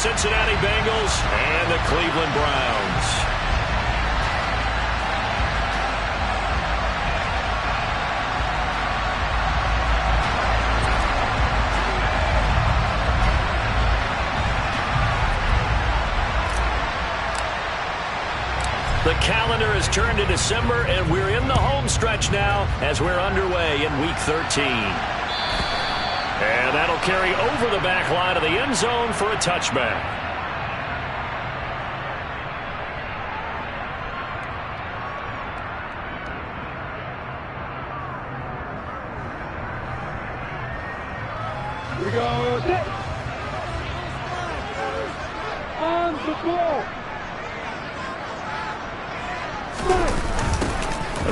Cincinnati Bengals and the Cleveland Browns. The calendar has turned to December, and we're in the home stretch now as we're underway in Week 13. And that'll carry over the back line of the end zone for a touchback. We go set. On the ball.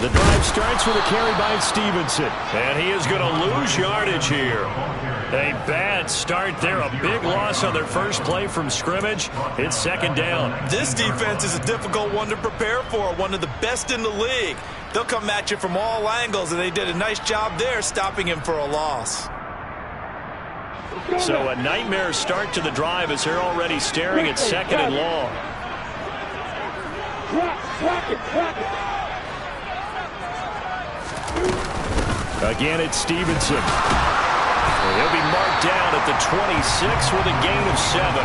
The drive starts with a carry by Stevenson, and he is going to lose yardage here. A bad start there, a big loss on their first play from scrimmage. It's second down. This defense is a difficult one to prepare for, one of the best in the league. They'll come at you from all angles, and they did a nice job there stopping him for a loss. So a nightmare start to the drive as they're already staring at second and long. Clock it. Again, it's Stevenson. He'll be marked down at the 26 with a gain of 7.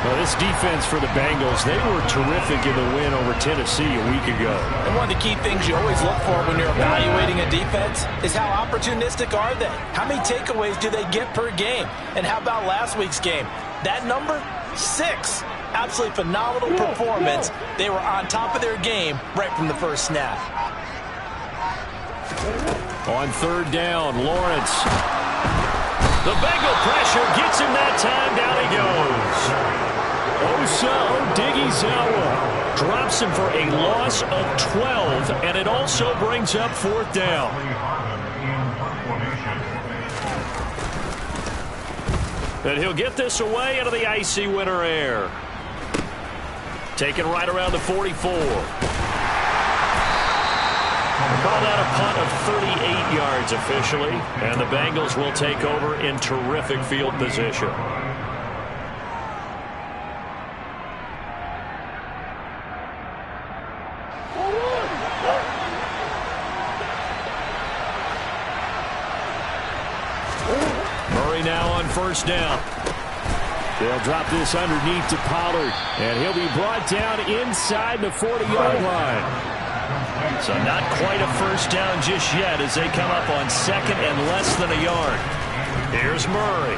Well, this defense for the Bengals, they were terrific in the win over Tennessee a week ago. And one of the key things you always look for when you're evaluating a defense is how opportunistic are they? How many takeaways do they get per game? And how about last week's game? That number, 6. Absolutely phenomenal performance. They were on top of their game right from the first snap. On third down, Lawrence. The Bengal pressure gets him that time. Down he goes. Osa Odighizuwa drops him for a loss of 12, and it also brings up fourth down. And he'll get this away into the icy winter air. Taken right around the 44. Call that a punt of 38 yards officially, and the Bengals will take over in terrific field position. Murray now on first down. They'll drop this underneath to Pollard, and he'll be brought down inside the 40-yard line. So not quite a first down just yet as they come up on second and less than a yard. Here's Murray.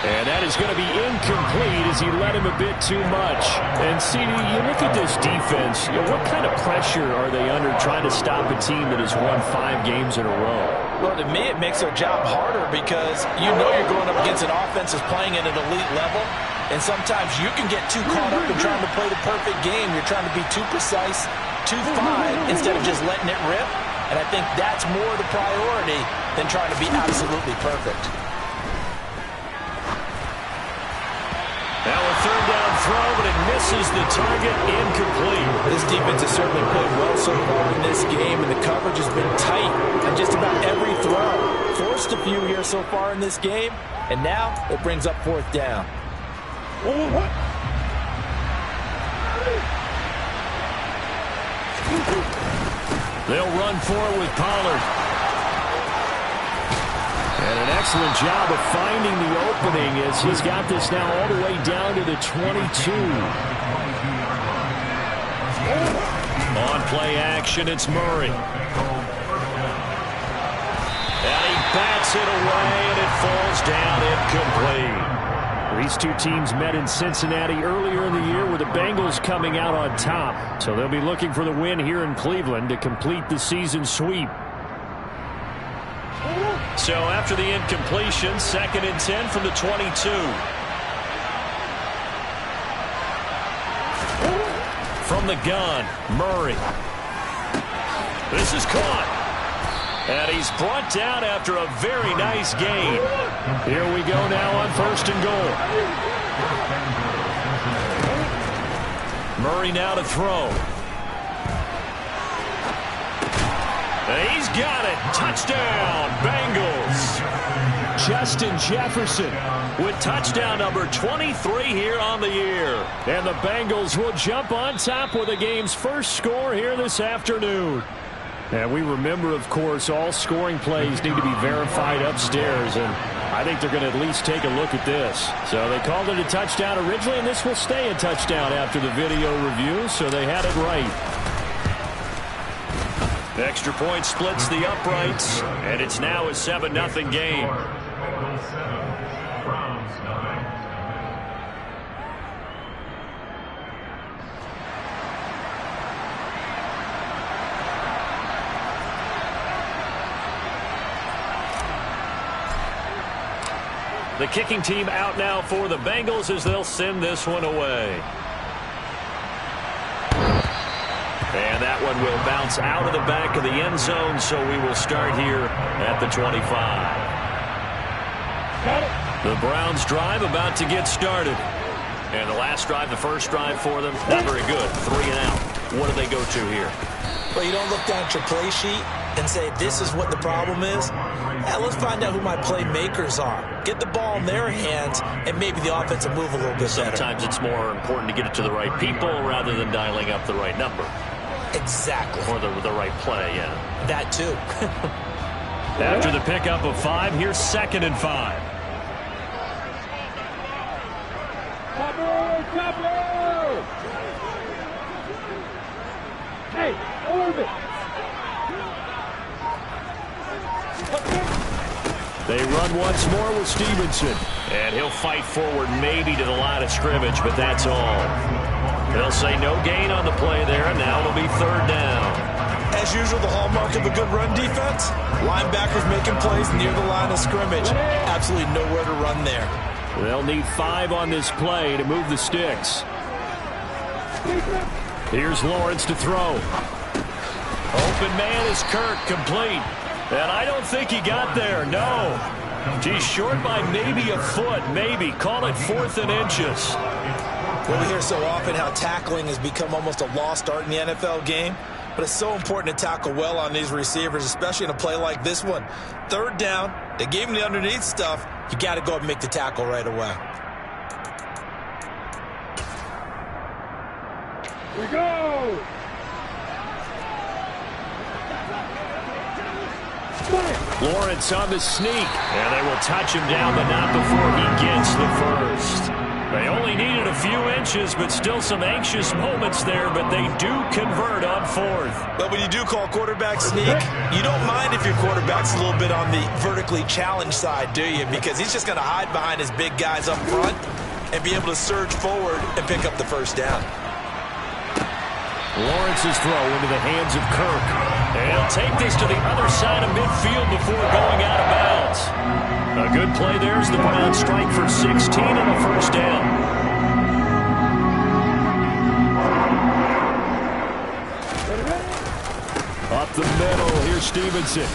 And that is going to be incomplete as he led him a bit too much. And, CD, you look at this defense, what kind of pressure are they under trying to stop a team that has won 5 games in a row? Well, to me, it makes their job harder because you know you're going up against an offense that's playing at an elite level. And sometimes you can get too caught up in trying to play the perfect game. You're trying to be too precise, too fine, instead of just letting it rip. And I think that's more the priority than trying to be absolutely perfect. Now a third down throw, but it misses the target, incomplete. This defense has certainly played well so far in this game, and the coverage has been tight on just about every throw. Forced a few here so far in this game, and now it brings up fourth down. They'll run for it with Pollard. And an excellent job of finding the opening as he's got this now all the way down to the 22. On play action, it's Murray. And he bats it away, and it falls down incomplete. These two teams met in Cincinnati earlier in the year with the Bengals coming out on top. So they'll be looking for the win here in Cleveland to complete the season sweep. So after the incompletion, 2nd and 10 from the 22. From the gun, Murray. This is caught. And he's brought down after a very nice gain. Here we go now on 1st and goal. Murray now to throw. And he's got it. Touchdown, Bengals. Justin Jefferson with touchdown number 23 here on the year. And the Bengals will jump on top with the game's first score here this afternoon. And we remember, of course, all scoring plays need to be verified upstairs, and I think they're going to at least take a look at this. So they called it a touchdown originally, and this will stay a touchdown after the video review, so they had it right. Extra point splits the uprights, and it's now a 7-0 game. The kicking team out now for the Bengals as they'll send this one away. And that one will bounce out of the back of the end zone, so we will start here at the 25. The Browns drive about to get started. And the last drive, the first drive for them, not very good. 3 and out. What do they go to here? Well, you don't look down at your play sheet and say, this is what the problem is. Let's find out who my playmakers are. Get the ball in their hands, and maybe the offense will move a little bit better. Sometimes it's more important to get it to the right people rather than dialing up the right number. Exactly. Or the right play, yeah. That too. After the pickup of 5, here's 2nd and 5. Cover! Hey, orbit! They run once more with Stevenson. And he'll fight forward maybe to the line of scrimmage, but that's all. They'll say no gain on the play there, and now it'll be 3rd down. As usual, the hallmark of a good run defense, linebackers making plays near the line of scrimmage. Absolutely nowhere to run there. They'll need 5 on this play to move the sticks. Here's Lawrence to throw. Open man is Kirk, complete. And I don't think he got there, no. He's short by maybe a foot, maybe. Call it 4th and inches. Well, we hear so often how tackling has become almost a lost art in the NFL game. But it's so important to tackle well on these receivers, especially in a play like this one. 3rd down, they gave him the underneath stuff. You got to go up and make the tackle right away. We go! Lawrence on the sneak. And they will touch him down, but not before he gets the first. They only needed a few inches, but still some anxious moments there, but they do convert on 4th. But when you do call quarterback sneak, you don't mind if your quarterback's a little bit on the vertically challenged side, do you? Because he's just going to hide behind his big guys up front and be able to surge forward and pick up the first down. Lawrence's throw into the hands of Kirk. And he'll take this to the other side of midfield before going out of bounds. A good play there as the Browns strike for 16 on the first down. Up the middle, here's Stevenson.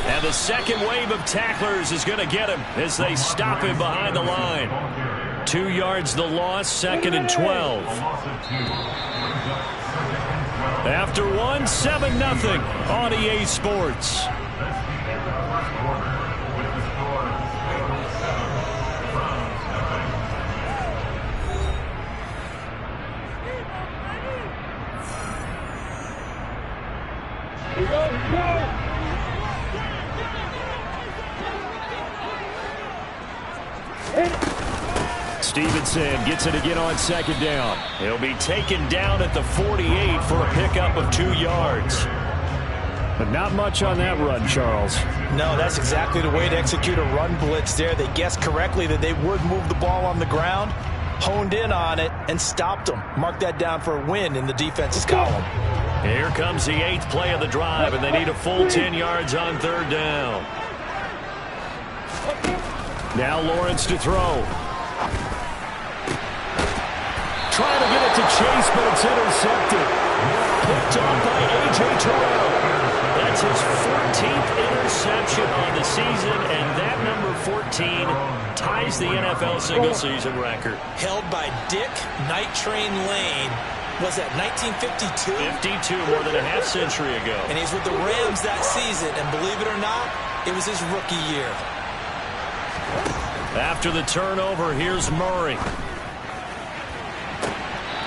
And the second wave of tacklers is going to get him as they stop him behind the line. 2 yards the loss, 2nd and 12. After 1, 7-0 on EA Sports. Stevenson gets it again on 2nd down. He'll be taken down at the 48 for a pickup of 2 yards. But not much on that run, Charles. No, that's exactly the way to execute a run blitz there. They guessed correctly that they would move the ball on the ground, honed in on it, and stopped them. Mark that down for a win in the defense's column. Here comes the 8th play of the drive, and they need a full 10 yards on 3rd down. Now Lawrence to throw. Trying to get it to Chase, but it's intercepted. Picked off by A.J. Terrell. That's his 14th interception on the season, and that number 14 ties the NFL single-season record. Held by Dick Night Train Lane. Was that 1952? 52, more than a half century ago. And he's with the Rams that season, and believe it or not, it was his rookie year. After the turnover, here's Murray.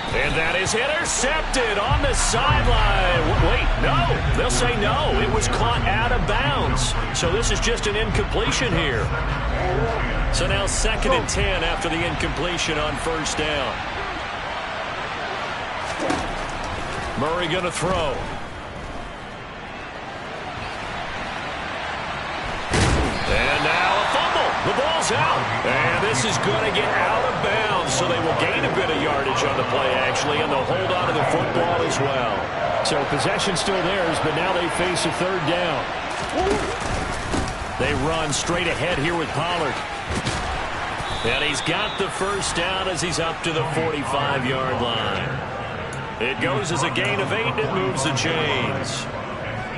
And that is intercepted on the sideline. Wait, no. They'll say no. It was caught out of bounds. So this is just an incompletion here. So now 2nd and 10 after the incompletion on first down. Murray going to throw. And now a fumble. The ball's out. And this is going to get out of bounds, so they will gain a bit of yardage on the play, actually, and they'll hold on to the football as well. So possession still theirs, but now they face a 3rd down. They run straight ahead here with Pollard. And he's got the first down as he's up to the 45-yard line. It goes as a gain of 8, and it moves the chains.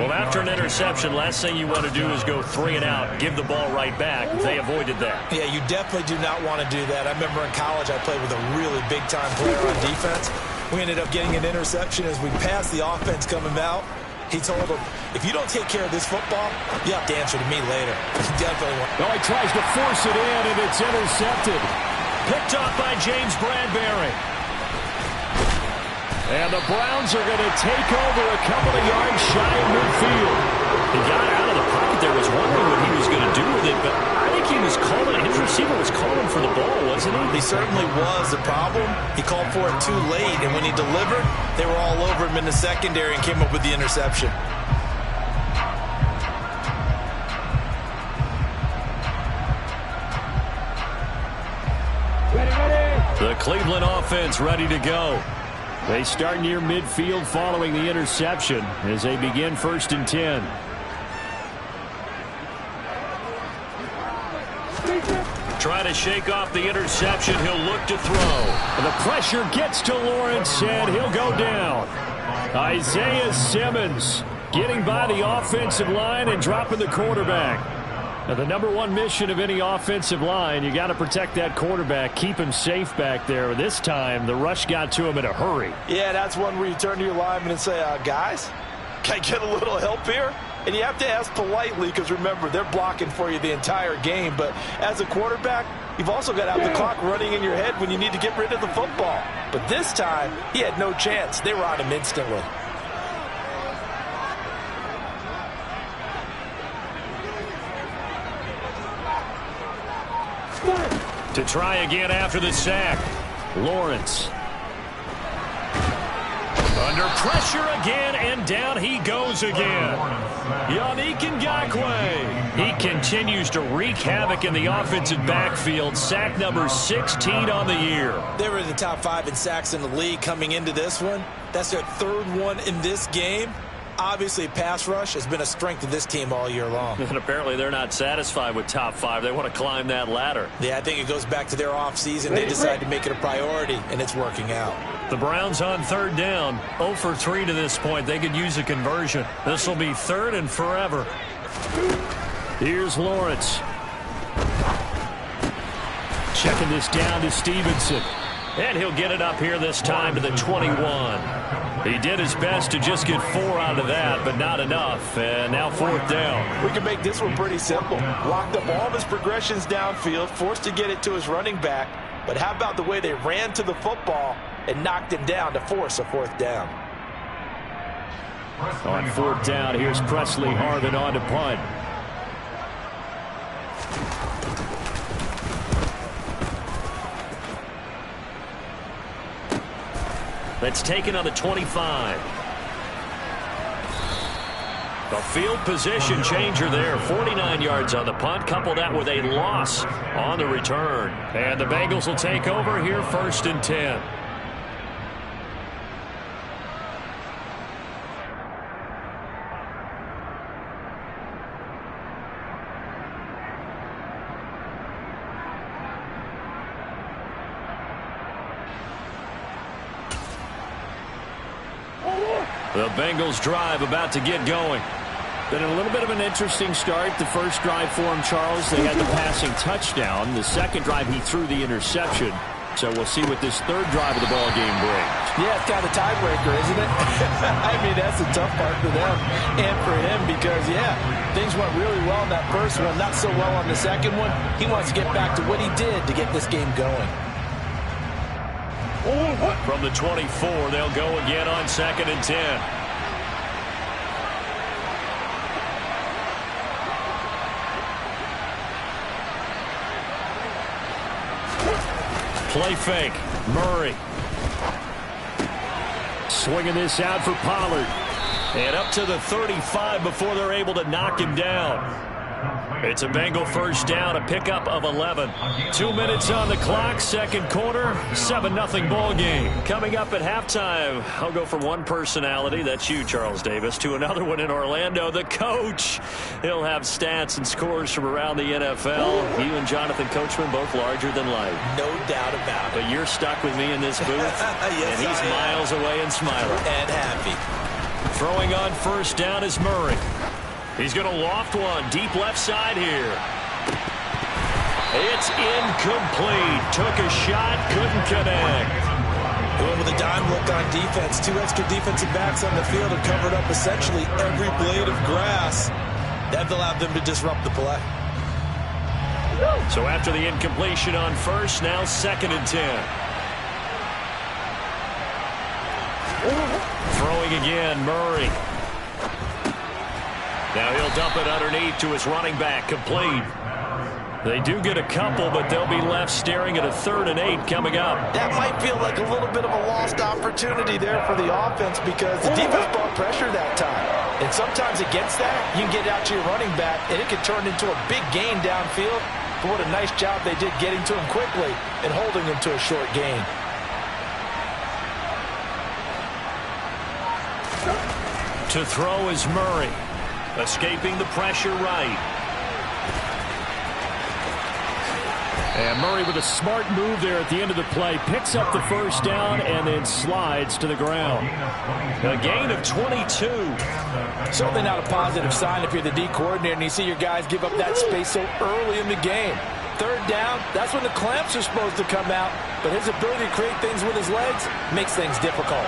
Well, after an interception, last thing you want to do is go 3 and out, give the ball right back. They avoided that. Yeah, you definitely do not want to do that. I remember in college I played with a really big-time player on defense. We ended up getting an interception as we passed the offense coming out. He told him, if you don't take care of this football, you have to answer to me later. Definitely want. Oh, he tries to force it in, and it's intercepted. Picked off by James Bradbury. And the Browns are going to take over a couple of yards shy of midfield. He got out of the pocket there, was wondering what he was going to do with it, but I think he was calling, his receiver was calling for the ball, wasn't he? He certainly was. The problem, he called for it too late, and when he delivered, they were all over him in the secondary and came up with the interception. The Cleveland offense ready to go. They start near midfield following the interception as they begin 1st and 10. Try to shake off the interception. He'll look to throw. And the pressure gets to Lawrence, and he'll go down. Isaiah Simmons getting by the offensive line and dropping the quarterback. Now, the #1 mission of any offensive line, you got to protect that quarterback, keep him safe back there. This time, the rush got to him in a hurry. Yeah, that's one where you turn to your lineman and say, guys, can I get a little help here? And you have to ask politely because, remember, they're blocking for you the entire game. But as a quarterback, you've also got to have the clock running in your head when you need to get rid of the football. But this time, he had no chance. They were on him instantly. To try again after the sack. Lawrence. Under pressure again, and down he goes again. Yannick Ngakoue. He continues to wreak havoc in the offensive backfield. Sack number 16 on the year. They were in the top 5 in sacks in the league coming into this one. That's their 3rd one in this game. Obviously, pass rush has been a strength of this team all year long. And apparently they're not satisfied with top 5. They want to climb that ladder. Yeah, I think it goes back to their offseason. They decided to make it a priority, and it's working out. The Browns on 3rd down. 0 for 3 to this point. They could use a conversion. This will be 3rd and forever. Here's Lawrence. Checking this down to Stevenson. And he'll get it up here this time to the 21. He did his best to just get 4 out of that, but not enough. And now 4th down. We can make this one pretty simple. Locked up all of his progressions downfield, forced to get it to his running back. But how about the way they ran to the football and knocked him down to force a 4th down? On 4th down, here's Presley Harvin on to punt. That's taken on the 25. The field position changer there. 49 yards on the punt. Couple that with a loss on the return. And the Bengals will take over here 1st and 10. The Bengals drive about to get going. Been a little bit of an interesting start. The first drive for him, Charles, they had the passing touchdown. The second drive, he threw the interception. So we'll see what this 3rd drive of the ball game brings. Yeah, it's kind of a tiebreaker, isn't it? I mean, that's the tough part for them and for him because, yeah, Things went really well in that first one, not so well on the second one. He wants to get back to what he did to get this game going. From the 24, they'll go again on 2nd and 10. Play fake. Murray. Swinging this out for Pollard. And up to the 35 before they're able to knock him down. It's a Bengal first down, a pickup of 11. 2 minutes on the clock, second quarter, 7-0 ball game. Coming up at halftime, I'll go from one personality, that's you, Charles Davis, to another one in Orlando, the coach. He'll have stats and scores from around the NFL. You and Jonathan Coachman both larger than life. No doubt about it. But you're stuck with me in this booth, yes, and he's miles away and smiling. And happy. Throwing on first down is Murray. He's going to loft one deep left side here. It's incomplete. Took a shot, couldn't connect. Going with a dime look on defense. 2 extra defensive backs on the field and covered up essentially every blade of grass. That allowed them to disrupt the play. So after the incompletion on first, now 2nd and 10. Throwing again, Murray. Now he'll dump it underneath to his running back, complete. They do get a couple, but they'll be left staring at a 3rd and 8 coming up. That might feel like a little bit of a lost opportunity there for the offense because the defense brought pressure that time. And sometimes against that, you can get out to your running back, and it can turn into a big gain downfield. But what a nice job they did getting to him quickly and holding him to a short gain. To throw is Murray. Escaping the pressure right. And Murray with a smart move there at the end of the play. Picks up the first down and then slides to the ground. A gain of 22. Certainly not a positive sign if you're the D coordinator and you see your guys give up that space so early in the game. 3rd down, that's when the clamps are supposed to come out. But his ability to create things with his legs makes things difficult.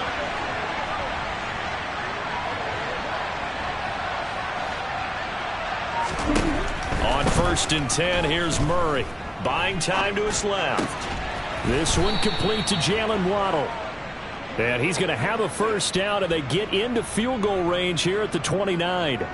On 1st and 10, here's Murray. Buying time to his left. This one complete to Jalen Waddle. And he's going to have a first down, and they get into field goal range here at the 29.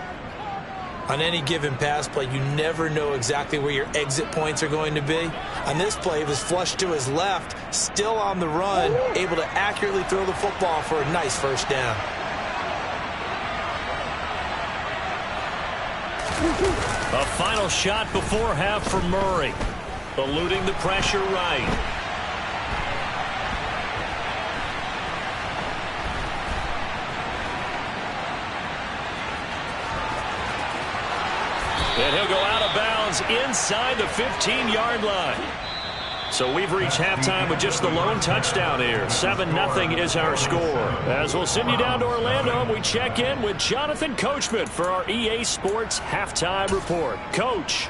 On any given pass play, you never know exactly where your exit points are going to be. On this play, it was flushed to his left, still on the run, able to accurately throw the football for a nice first down. A final shot before half for Murray. Eluding the pressure right. And he'll go out of bounds inside the 15-yard line. So we've reached halftime with just the lone touchdown here. 7-0 is our score. As we'll send you down to Orlando, and we check in with Jonathan Coachman for our EA Sports Halftime Report. Coach.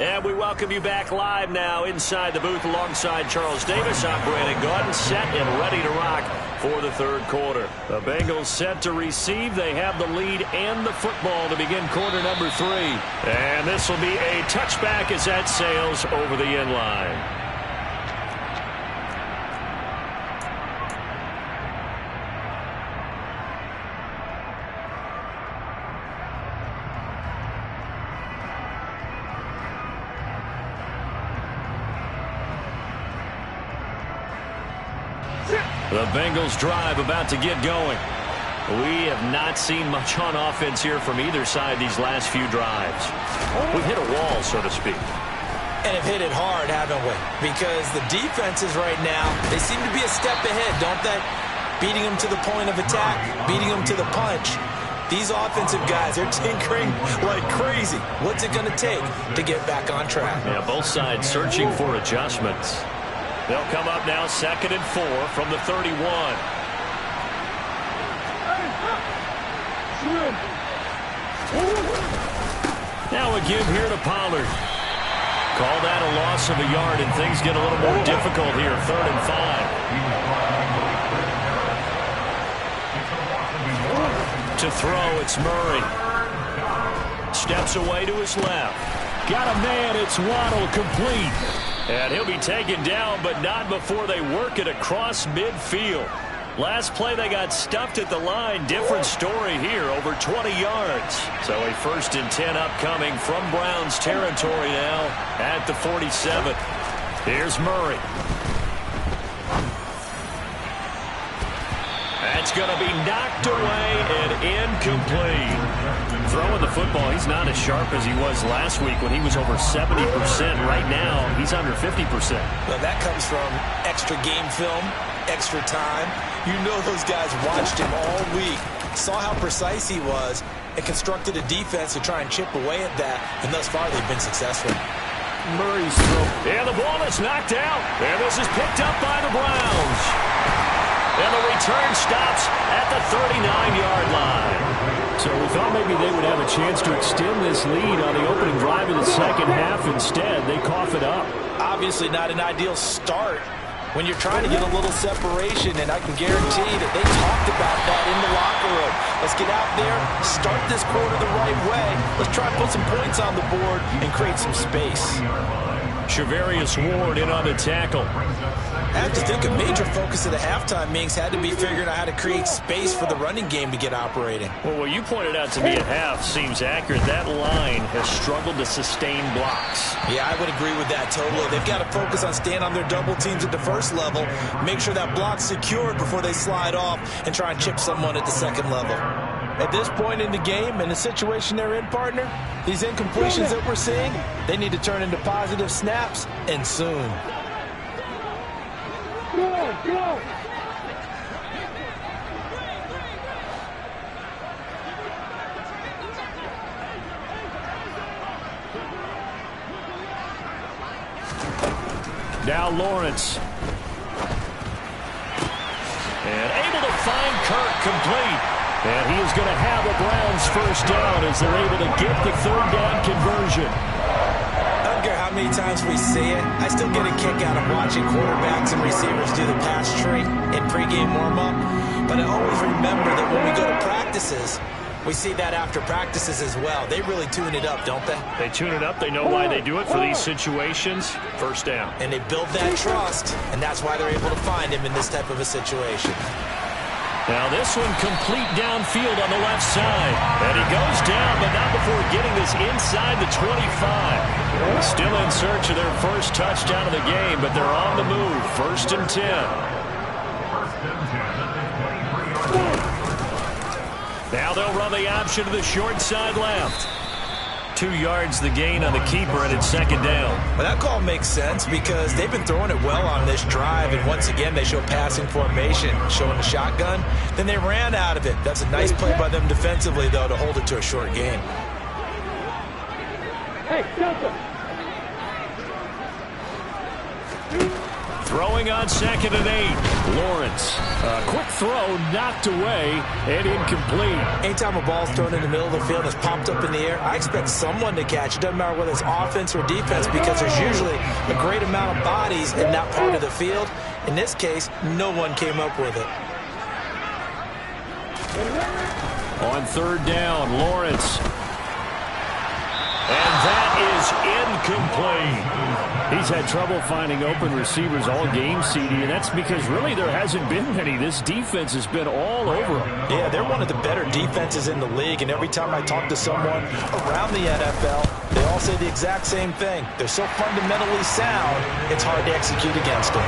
And we welcome you back live now inside the booth alongside Charles Davis. I'm Brandon Gaudin, set and ready to rock for the 3rd quarter. The Bengals set to receive. They have the lead and the football to begin quarter number 3. And this will be a touchback as that sails over the end line. The Bengals drive about to get going. We have not seen much on offense here from either side these last few drives. We've hit a wall, so to speak. And have hit it hard, haven't we? Because the defenses right now, they seem to be a step ahead, don't they? Beating them to the point of attack, beating them to the punch. These offensive guys, they're tinkering like crazy. What's it going to take to get back on track? Yeah, both sides searching for adjustments. They'll come up now 2nd and 4 from the 31. Now a give here to Pollard. Call that a loss of a yard, and things get a little more difficult here. 3rd and 5. To throw, it's Murray. Steps away to his left. Got a man, it's Waddle, complete. And he'll be taken down, but not before they work it across midfield. Last play, they got stuffed at the line. Different story here, over 20 yards. So a 1st and 10 upcoming from Browns territory now at the 47. Here's Murray. That's going to be knocked away and incomplete. Throwing the football, he's not as sharp as he was last week when he was over 70%. Right now, he's under 50%. Well, that comes from extra game film, extra time. You know those guys watched him all week, saw how precise he was, and constructed a defense to try and chip away at that, and thus far they've been successful. Murray's throw. And the ball is knocked out. And this is picked up by the Browns. And the return stops at the 39-yard line. So we thought maybe they would have a chance to extend this lead on the opening drive of the second half. Instead, they cough it up. Obviously not an ideal start when you're trying to get a little separation, and I can guarantee that they talked about that in the locker room. Let's get out there, start this quarter the right way. Let's try and put some points on the board and create some space. Shavarius Ward in on the tackle. I have to think a major focus of the halftime meetings had to be figuring out how to create space for the running game to get operating. Well, what you pointed out to me at half seems accurate. That line has struggled to sustain blocks. Yeah, I would agree with that totally. They've got to focus on staying on their double teams at the first level, make sure that block's secured before they slide off, and try and chip someone at the second level. At this point in the game, in the situation they're in, partner, these incompletions that we're seeing, they need to turn into positive snaps, and soon. Go! Now Lawrence. And able to find Kirk complete. And he is going to have a Browns first down as they're able to get the 3rd down conversion. I don't care how many times we see it. I still get a kick out of watching quarterbacks and receivers do the pass tree in pregame warm-up. But I always remember that when we go to practices, we see that after practices as well. They really tune it up, don't they? They tune it up. They know why they do it for these situations. First down. And they build that trust, and that's why they're able to find him in this type of a situation. Now this one complete downfield on the left side. And he goes down, but not before getting this inside the 25. Still in search of their first touchdown of the game, but they're on the move. 1st and 10. Now they'll run the option to the short side left. 2 yards the gain on the keeper, and it's 2nd down. Well, that call makes sense because they've been throwing it well on this drive, and once again they show passing formation, showing the shotgun. Then they ran out of it. That's a nice play by them defensively, though, to hold it to a short gain. Hey, Delta! Throwing on 2nd and 8. Lawrence. A quick throw knocked away and incomplete. Anytime a ball's thrown in the middle of the field and it's popped up in the air, I expect someone to catch it. Doesn't matter whether it's offense or defense because there's usually a great amount of bodies in that part of the field. In this case, no one came up with it. On 3rd down, Lawrence. And that is incomplete. He's had trouble finding open receivers all game, CD, and that's because really there hasn't been many. This defense has been all over them. Yeah, they're one of the better defenses in the league, and every time I talk to someone around the NFL, they all say the exact same thing. They're so fundamentally sound, it's hard to execute against them.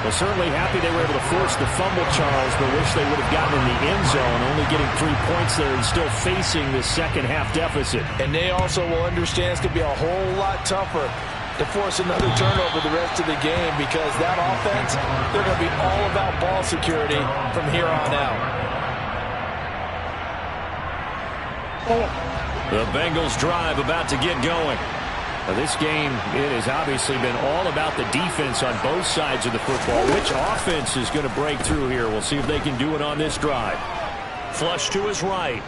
Well, certainly happy they were able to force the fumble, Charles, but wish they would have gotten in the end zone, only getting 3 points there and still facing the second half deficit. And they also will understand it's going to be a whole lot tougher to force another turnover the rest of the game because that offense, they're going to be all about ball security from here on out. The Bengals drive about to get going. Now, this game, it has obviously been all about the defense on both sides of the football. Which offense is going to break through here? We'll see if they can do it on this drive. Flush to his right.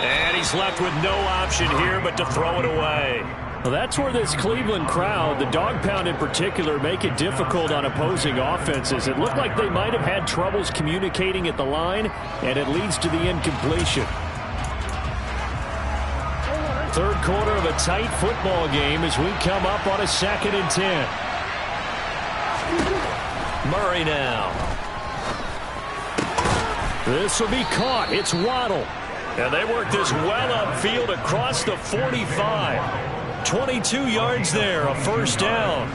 And he's left with no option here but to throw it away. Well, that's where this Cleveland crowd, the dog pound in particular, make it difficult on opposing offenses. It looked like they might have had troubles communicating at the line, and it leads to the incompletion. Third quarter of a tight football game as we come up on a 2nd and 10. Murray now. This will be caught. It's Waddle. And they work this well upfield across the 45. 22 yards there, a first down.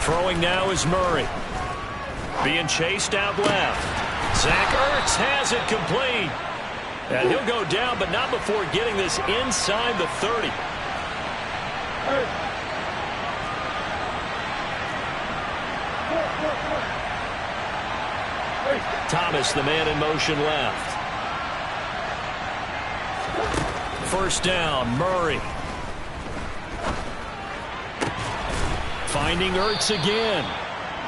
Throwing now is Murray. Being chased out left. Zach Ertz has it complete. And he'll go down, but not before getting this inside the 30. Thomas, the man in motion left. First down, Murray. Finding Ertz again.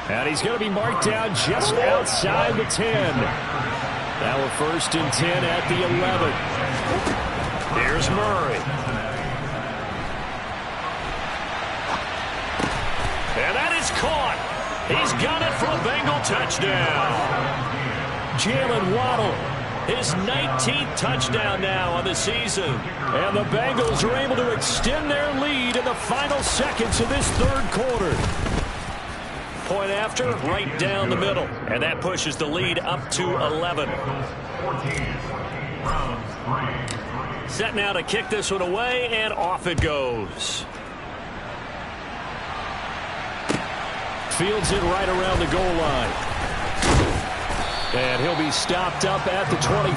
And he's going to be marked down just outside the 10. Now a 1st and 10 at the 11. Here's Murray. And that is caught. He's got it for a Bengal touchdown. Jalen Waddle, his 19th touchdown now on the season. And the Bengals are able to extend their lead in the final seconds of this third quarter. Point after, right down the middle. And that pushes the lead up to 11. Set now to kick this one away, and off it goes. Fields it right around the goal line. And he'll be stopped up at the 25.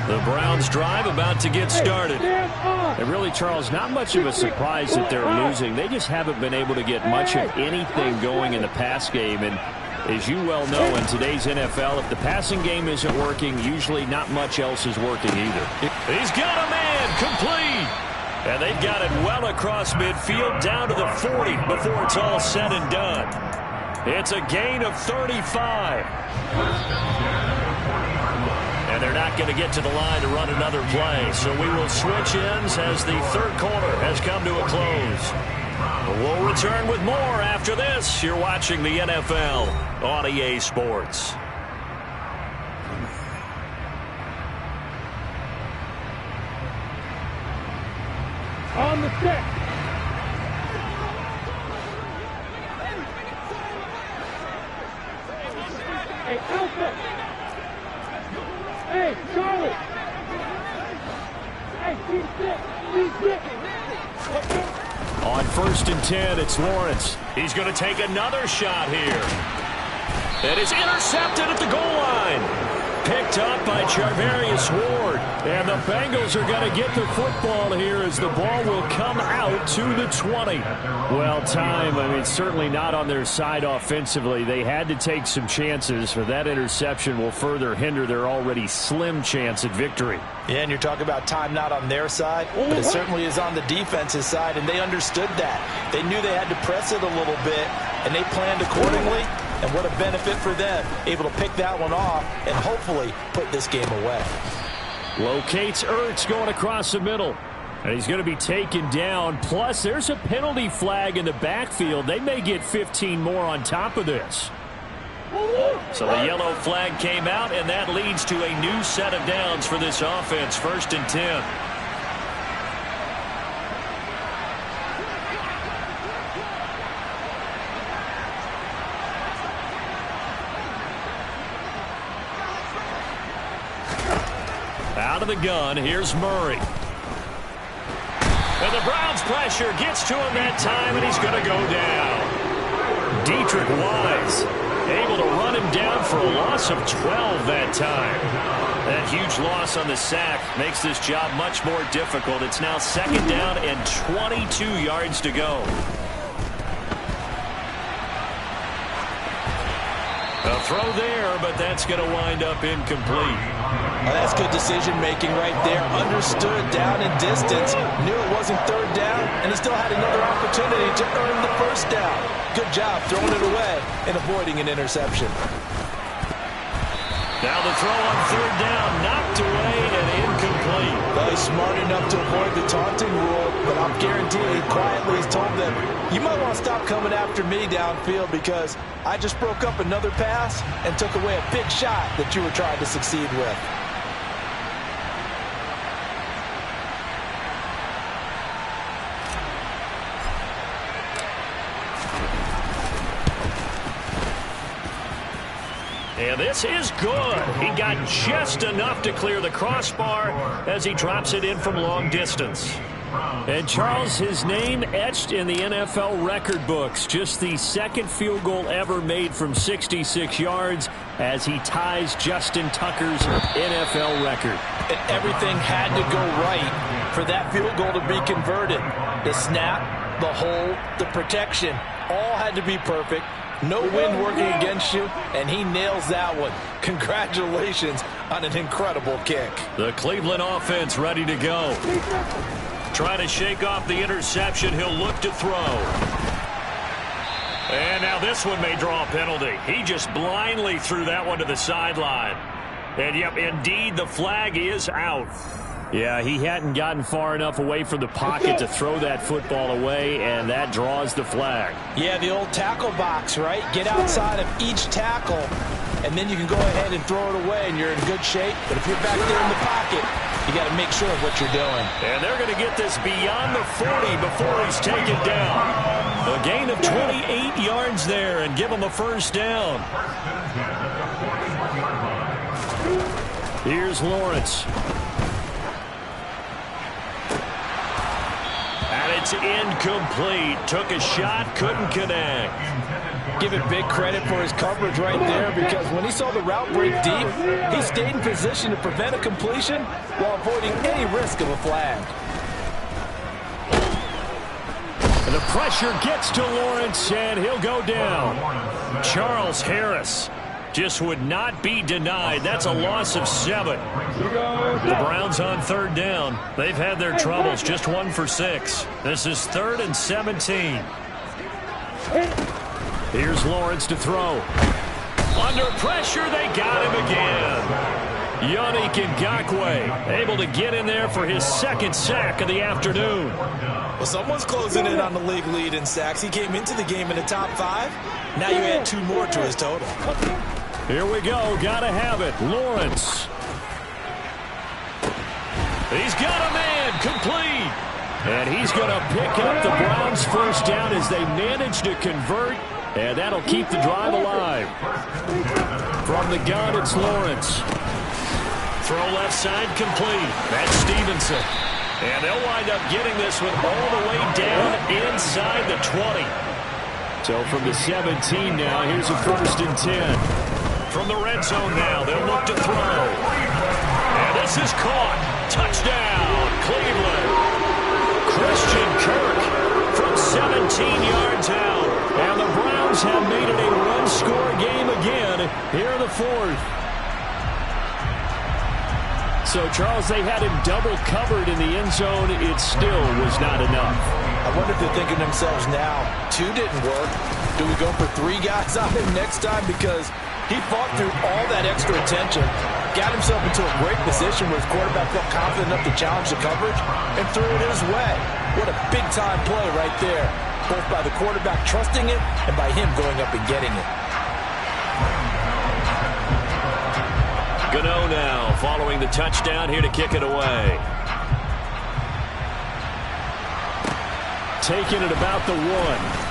The Browns drive about to get started. And really, Charles, not much of a surprise that they're losing. They just haven't been able to get much of anything going in the pass game. And as you well know, in today's NFL, if the passing game isn't working, usually not much else is working either. He's got a man complete. And they've got it well across midfield down to the 40 before it's all said and done. It's a gain of 35. And they're not going to get to the line to run another play. So we will switch ends as the third quarter has come to a close. We'll return with more after this. You're watching the NFL on EA Sports. On the set. Hey, Alpha. Hey, Charlie. Hey, keep it. On 1st and 10, it's Lawrence. He's going to take another shot here. It is intercepted at the goal line. Picked up by Charvarius Ward. And the Bengals are going to get the football here as the ball will come out to the 20. Well, time, I mean, certainly not on their side offensively. They had to take some chances, for that interception will further hinder their already slim chance at victory. Yeah, and you're talking about time not on their side, but it certainly is on the defense's side, and they understood that. They knew they had to press it a little bit, and they planned accordingly. And what a benefit for them, able to pick that one off and hopefully put this game away. Locates Ertz going across the middle. And he's going to be taken down. Plus, there's a penalty flag in the backfield. They may get 15 more on top of this. So the yellow flag came out, and that leads to a new set of downs for this offense. 1st and 10. Out of the gun, here's Murray. And the Browns' pressure gets to him that time, and he's going to go down. Dietrich Wise able to run him down for a loss of 12 that time. That huge loss on the sack makes this job much more difficult. It's now 2nd down and 22 yards to go. A throw there, but that's going to wind up incomplete. Well, that's good decision-making right there. Understood down in distance. Knew it wasn't third down, and he still had another opportunity to earn the first down. Good job throwing it away and avoiding an interception. Now the throw on third down, knocked away and incomplete. Well, he's smart enough to avoid the taunting rule, but I'm guaranteeing he quietly has told them, you might want to stop coming after me downfield because I just broke up another pass and took away a big shot that you were trying to succeed with. And this is good. He got just enough to clear the crossbar as he drops it in from long distance. And Charles, his name etched in the NFL record books. Just the second field goal ever made from 66 yards as he ties Justin Tucker's NFL record. And everything had to go right for that field goal to be converted. The snap, the hold, the protection, all had to be perfect. No wind working against you, and he nails that one. Congratulations on an incredible kick. The Cleveland offense ready to go. Trying to shake off the interception. He'll look to throw. And now this one may draw a penalty. He just blindly threw that one to the sideline. And, yep, indeed, the flag is out. Yeah, he hadn't gotten far enough away from the pocket to throw that football away, and that draws the flag. Yeah, the old tackle box, right? Get outside of each tackle, and then you can go ahead and throw it away, and you're in good shape. But if you're back there in the pocket, you got to make sure of what you're doing. And they're going to get this beyond the 40 before he's taken down. A gain of 28 yards there and give him a first down. Here's Lawrence. And it's incomplete. Took a shot, couldn't connect. Give it big credit for his coverage right there because when he saw the route break deep, he stayed in position to prevent a completion while avoiding any risk of a flag. And the pressure gets to Lawrence, and he'll go down. Charles Harris just would not be denied. That's a loss of 7. The Browns on third down. They've had their troubles, just 1 for 6. This is 3rd and 17. Here's Lawrence to throw. Under pressure, they got him again. Yannick Ngakoue able to get in there for his 2nd sack of the afternoon. Well, someone's closing in on the league lead in sacks. He came into the game in the top 5. Now you add 2 more to his total. Here we go. Gotta have it. Lawrence. He's got a man. Complete. And he's going to pick up the Browns' first down as they manage to convert. And that'll keep the drive alive. From the gun, it's Lawrence. Throw left side, complete. That's Stevenson. And they'll wind up getting this one all the way down inside the 20. So from the 17 now, here's a 1st and 10. From the red zone now, they'll look to throw. And this is caught. Touchdown, Cleveland. Christian Kirk from 17 yards out. And the Browns have made it a one-score game again here in the 4th. So, Charles, they had him double covered in the end zone. It still was not enough. I wonder if they're thinking to themselves now, 2 didn't work. Do we go for 3 guys on him next time? Because he fought through all that extra attention, got himself into a great position where his quarterback felt confident enough to challenge the coverage and threw it his way. What a big-time play right there, both by the quarterback trusting it and by him going up and getting it. Gano now following the touchdown here to kick it away. Taking it about the 1.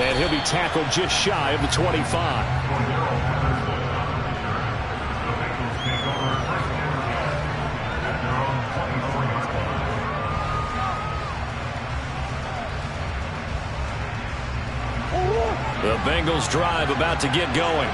And he'll be tackled just shy of the 25. The Bengals drive about to get going.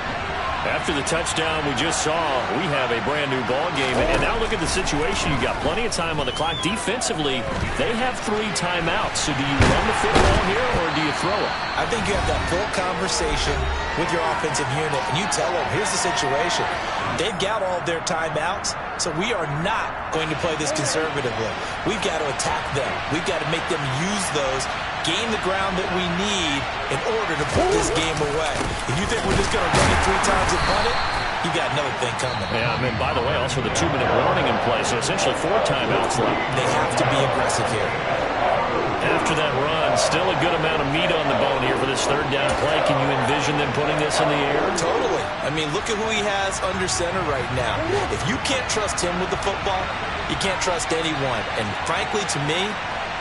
After the touchdown we just saw, we have a brand-new ball game. And now look at the situation. You got plenty of time on the clock. Defensively, they have 3 timeouts. So do you run the football here or do you throw it? I think you have that full conversation with your offensive unit, and you tell them, here's the situation. They've got all of their timeouts, so we are not going to play this conservatively. We've got to attack them. We've got to make them use those, gain the ground that we need in order to put this game away. If you think we're just going to run it 3 times and punt it, you got another thing coming. Yeah, I mean, by the way, also the 2-minute warning in play, so essentially 4 timeouts left. They have to be aggressive here. After that run, still a good amount of meat on the bone here for this 3rd down play. Can you envision them putting this in the air? Totally. I mean, look at who he has under center right now. If you can't trust him with the football, you can't trust anyone. And frankly, to me,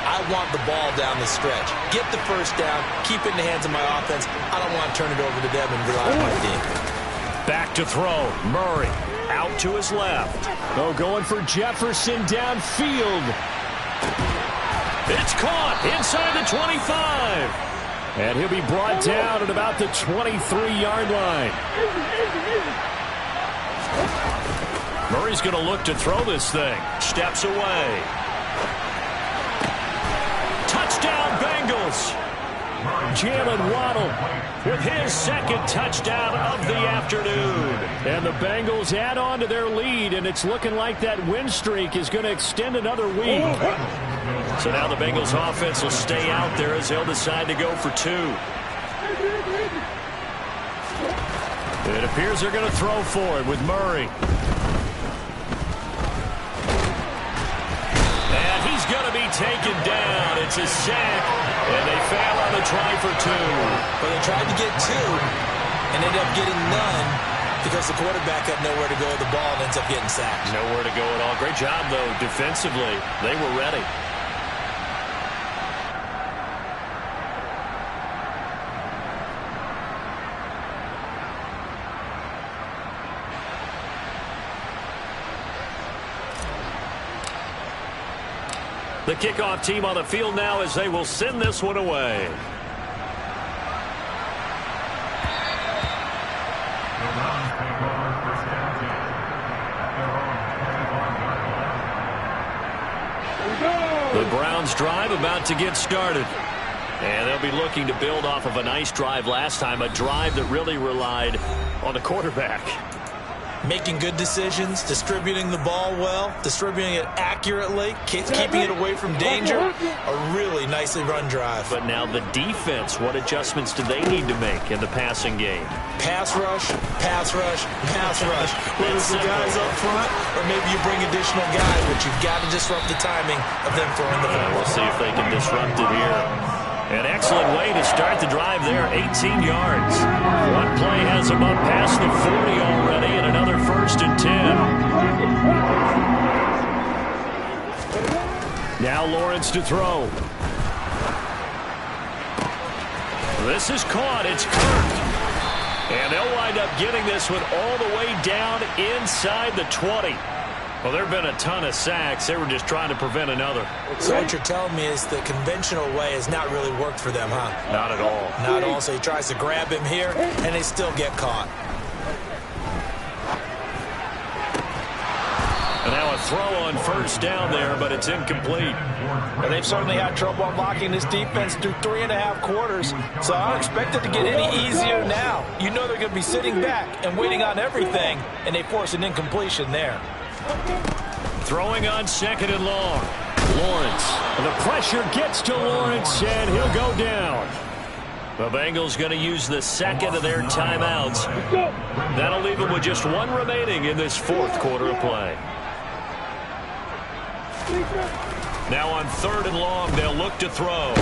I want the ball down the stretch. Get the 1st down, keep it in the hands of my offense. I don't want to turn it over to them and rely on my team. Back to throw. Murray out to his left. Oh, going for Jefferson downfield. It's caught inside the 25. And he'll be brought down at about the 23-yard line. Murray's going to look to throw this thing. Steps away. Touchdown, Bengals. Jalen Waddle with his 2nd touchdown of the afternoon. And the Bengals add on to their lead, and it's looking like that win streak is going to extend another week. So now the Bengals offense will stay out there as they'll decide to go for 2. It appears they're going to throw for it with Murray. And he's going to be taken down. It's a sack, and they fail on the try for 2. But they tried to get 2 and ended up getting none because the quarterback had nowhere to go with the ball and ends up getting sacked. Nowhere to go at all. Great job, though, defensively. They were ready. The kickoff team on the field now as they will send this one away. The Browns drive about to get started. And they'll be looking to build off of a nice drive last time, a drive that really relied on the quarterback. Making good decisions, distributing the ball well, distributing it accurately, keeping it away from danger. A really nicely run drive. But now the defense, what adjustments do they need to make in the passing game? Pass rush, pass rush, pass rush. Whether it's the guys up front or maybe you bring additional guys, but you've got to disrupt the timing of them throwing the ball. We'll see if they can disrupt it here. An excellent way to start the drive there, 18 yards. One play has them up past the 40 already, and another 1st and 10. Now Lawrence to throw. This is caught. It's Kirk. And they'll wind up getting this one all the way down inside the 20. Well, there have been a ton of sacks. They were just trying to prevent another. So what you're telling me is the conventional way has not really worked for them, huh? Not at all. Not at all. So he tries to grab him here, and they still get caught. And now a throw on 1st down there, but it's incomplete. And they've certainly had trouble unlocking this defense through 3.5 quarters. So I don't expect it to get any easier now. You know they're going to be sitting back and waiting on everything, and they force an incompletion there. Throwing on 2nd and long. Lawrence. And the pressure gets to Lawrence, and he'll go down. The Bengals going to use the 2nd of their timeouts. That'll leave them with just 1 remaining in this 4th quarter of play. Now on 3rd and long, they'll look to throw.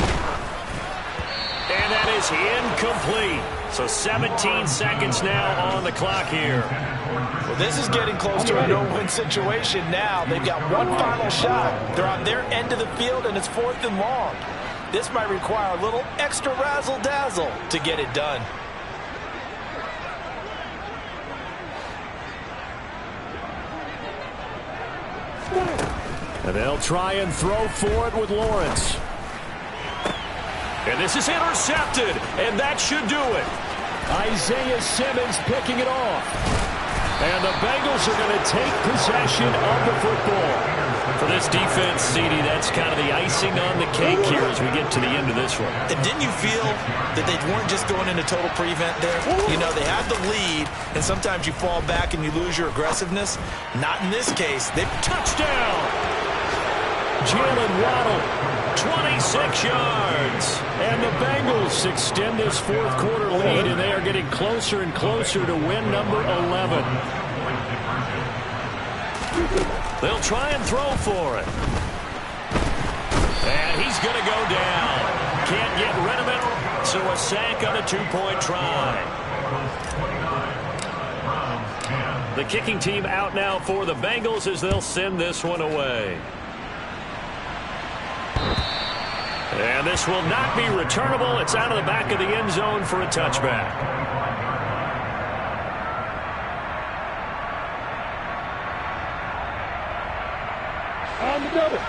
And that is incomplete. So 17 seconds now on the clock here. Well, this is getting close to a no-win situation now. They've got one final shot. They're on their end of the field, and it's 4th and long. This might require a little extra razzle-dazzle to get it done. And they'll try and throw for it with Lawrence. And this is intercepted, and that should do it. Isaiah Simmons picking it off. And the Bengals are going to take possession of the football. For this defense, CD, that's kind of the icing on the cake here as we get to the end of this one. And didn't you feel that they weren't just going into total prevent there? You know, they had the lead, and sometimes you fall back and you lose your aggressiveness. Not in this case. Touchdown! Jalen Waddle, 26 yards. And the Bengals extend this fourth quarter lead, and they are getting closer and closer to win number 11. They'll try and throw for it. And he's going to go down. Can't get rid of it, so a sack on a two-point try. The kicking team out now for the Bengals as they'll send this one away. And this will not be returnable. It's out of the back of the end zone for a touchback.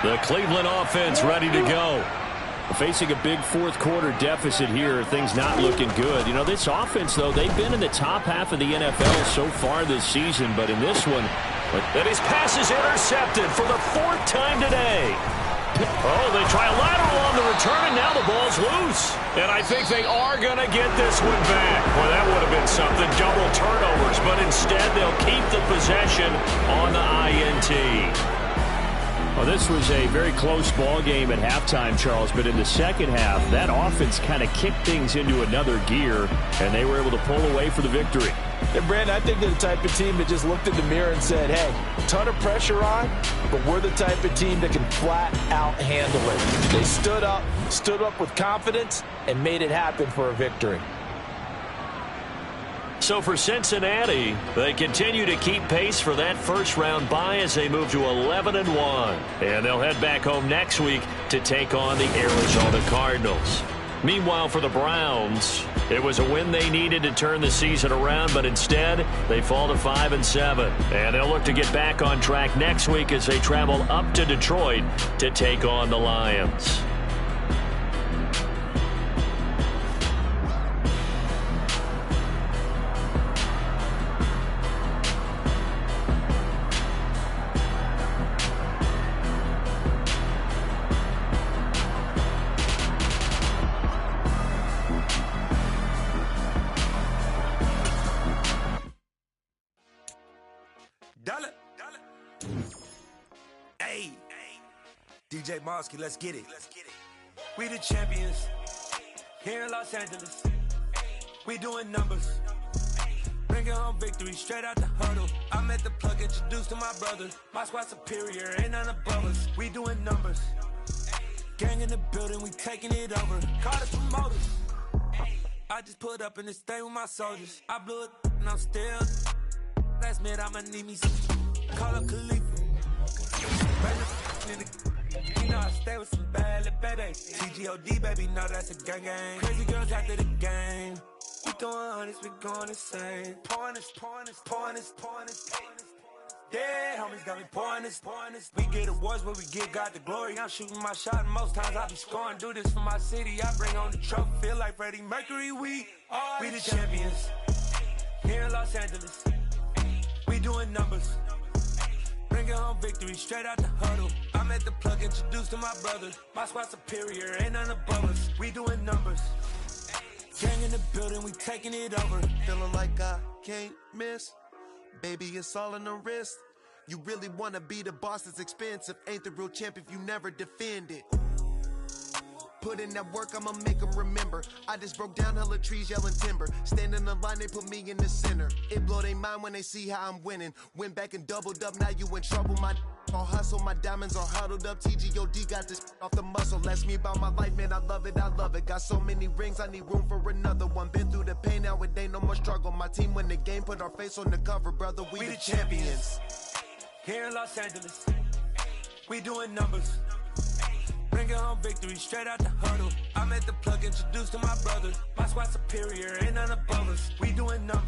The Cleveland offense ready to go. Facing a big fourth quarter deficit here, things not looking good. You know, this offense, though, they've been in the top half of the NFL so far this season, but in this one, and his pass is intercepted for the fourth time today. Oh, they try a lateral on the return, and now the ball's loose. And I think they are going to get this one back. Well, that would have been something, double turnovers, but instead they'll keep the possession on the INT. Well, this was a very close ball game at halftime, Charles, but in the second half, that offense kind of kicked things into another gear, and they were able to pull away for the victory. And, Brandon, I think they're the type of team that just looked in the mirror and said, hey, ton of pressure on, but we're the type of team that can flat out handle it. They stood up with confidence, and made it happen for a victory. So for Cincinnati, they continue to keep pace for that first-round bye as they move to 11-1. And they'll head back home next week to take on the Arizona Cardinals. Meanwhile, for the Browns, it was a win they needed to turn the season around, but instead they fall to 5-7. And they'll look to get back on track next week as they travel up to Detroit to take on the Lions. Hey, DJ Mosky, let's get it. We the champions here in Los Angeles. We doing numbers. Bringing home victory straight out the huddle. I'm at the plug, introduced to my brothers. My squad superior, ain't none above us. We doing numbers. Gang in the building, we taking it over. Call the promoters. I just put up in this thing with my soldiers. I blew it and I'm still. Last minute, I'ma need me some. Call up Khalifa. You know I stay with some bad little baby. TGOD, baby, know that's a gang gang. Crazy girls after the game. We throwing hundreds, we going insane. Pouring this. Dead homies got me pouring this. We get awards, but we give God the glory. I'm shooting my shot, and most times I be scoring. Do this for my city, I bring on the trophy. Feel like Freddie Mercury, we the champions here in Los Angeles. We doing numbers. Bringing home victory straight out the huddle. I'm at the plug, introduced to my brothers. My squad superior, ain't none above us. We doing numbers. Gang in the building, we taking it over. Feeling like I can't miss. Baby, it's all in the wrist. You really wanna be the boss, it's expensive. Ain't the real champ if you never defend it. Put in that work, I'ma make them remember. I just broke down hella trees, yelling timber. Stand in the line, they put me in the center. It blow their mind when they see how I'm winning. Went back and doubled up, now you in trouble. My all hustle, my diamonds are huddled up. TGOD got this off the muscle. That's me about my life, man, I love it. Got so many rings, I need room for another one. Been through the pain, now it ain't no more struggle. My team win the game, put our face on the cover, brother. We the champions. Here in Los Angeles, we doing numbers. Bringing home victory straight out the huddle. I'm at the plug, introduced to my brothers. My squad superior, ain't none above us. We doing numbers.